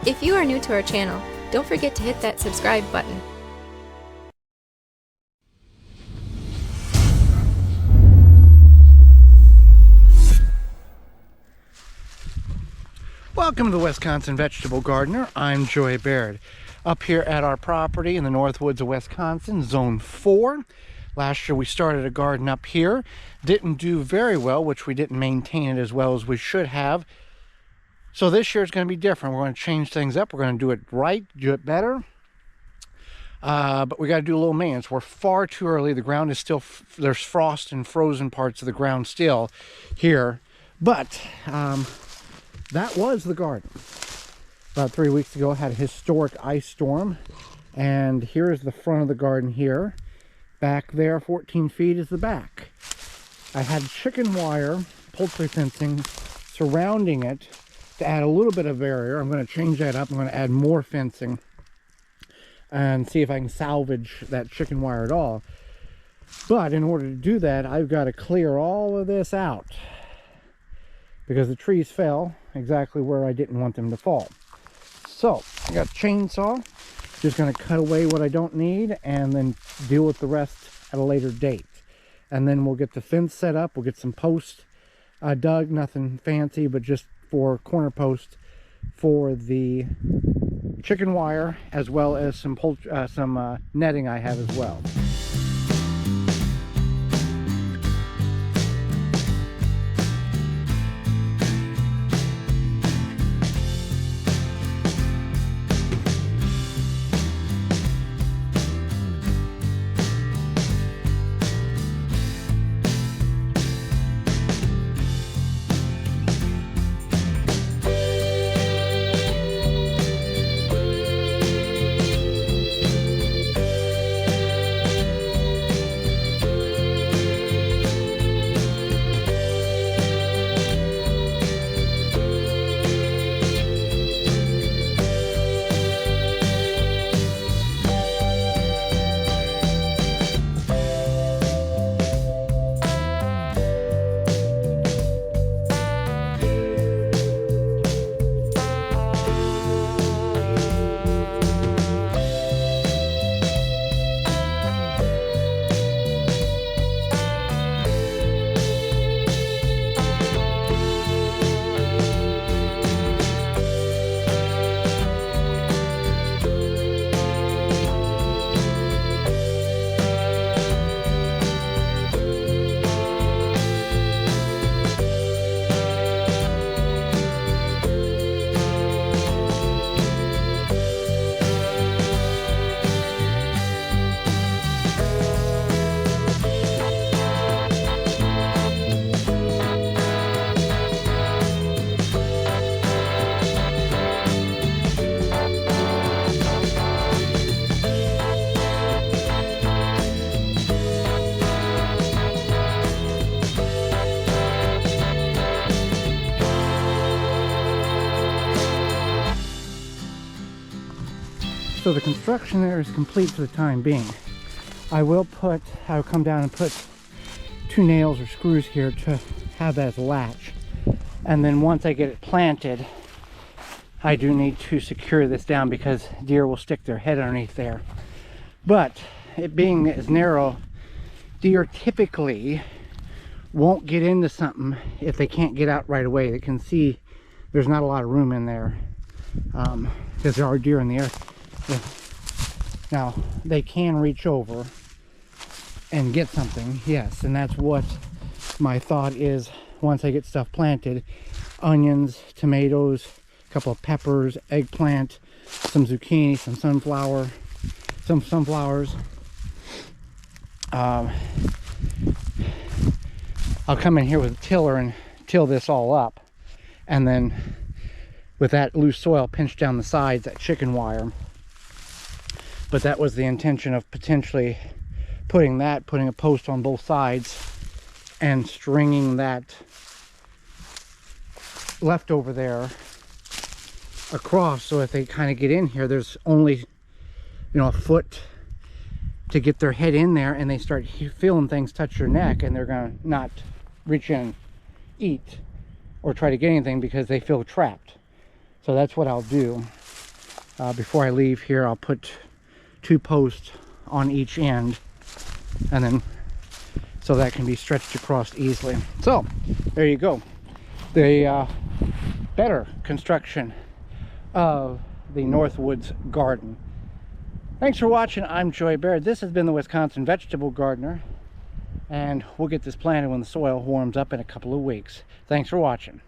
If you are new to our channel, don't forget to hit that subscribe button. Welcome to the Wisconsin Vegetable Gardener. I'm Joy Baird. Up here at our property in the Northwoods of Wisconsin, Zone 4. Last year we started a garden up here. Didn't do very well, which we didn't maintain it as well as we should have. So this year it's going to be different. We're going to change things up. We're going to do it right, do it better. But we got to do a little maintenance. We're far too early. The ground is still, there's frost and frozen parts of the ground still here. But that was the garden. About 3 weeks ago, I had a historic ice storm. And here is the front of the garden here. Back there, 14 feet is the back. I had chicken wire, poultry fencing surrounding it to add a little bit of barrier. I'm going to change that up. I'm going to add more fencing and see if I can salvage that chicken wire at all. But in order to do that, I've got to clear all of this out because the trees fell exactly where I didn't want them to fall. So I got a chainsaw, just going to cut away what I don't need and then deal with the rest at a later date. And then we'll get the fence set up. We'll get some posts dug, nothing fancy, but just for corner posts for the chicken wire, as well as some netting I have as well. So the construction there is complete for the time being. I'll come down and put 2 nails or screws here to have that as a latch. And then once I get it planted, I do need to secure this down because deer will stick their head underneath there. But it being as narrow, deer typically won't get into something if they can't get out right away. They can see there's not a lot of room in there because there are deer in the air. Now they can reach over and get something, yes, and that's what my thought is. Once I get stuff planted, onions, tomatoes, a couple of peppers, eggplant, some zucchini, some sunflowers. I'll come in here with a tiller and till this all up, and then with that loose soil pinch down the sides, that chicken wire. But that was the intention of potentially putting a post on both sides and stringing that leftover there across, so if they kind of get in here, there's only, a foot to get their head in there, and they start feeling things touch their neck, and they're gonna not reach in, eat, or try to get anything because they feel trapped. So that's what I'll do. Before I leave here, I'll put 2 posts on each end, and then so that can be stretched across easily. So there you go, the better construction of the Northwoods garden. Thanks for watching. I'm Joy Baird. This has been the Wisconsin Vegetable Gardener, and we'll get this planted when the soil warms up in a couple of weeks. Thanks for watching.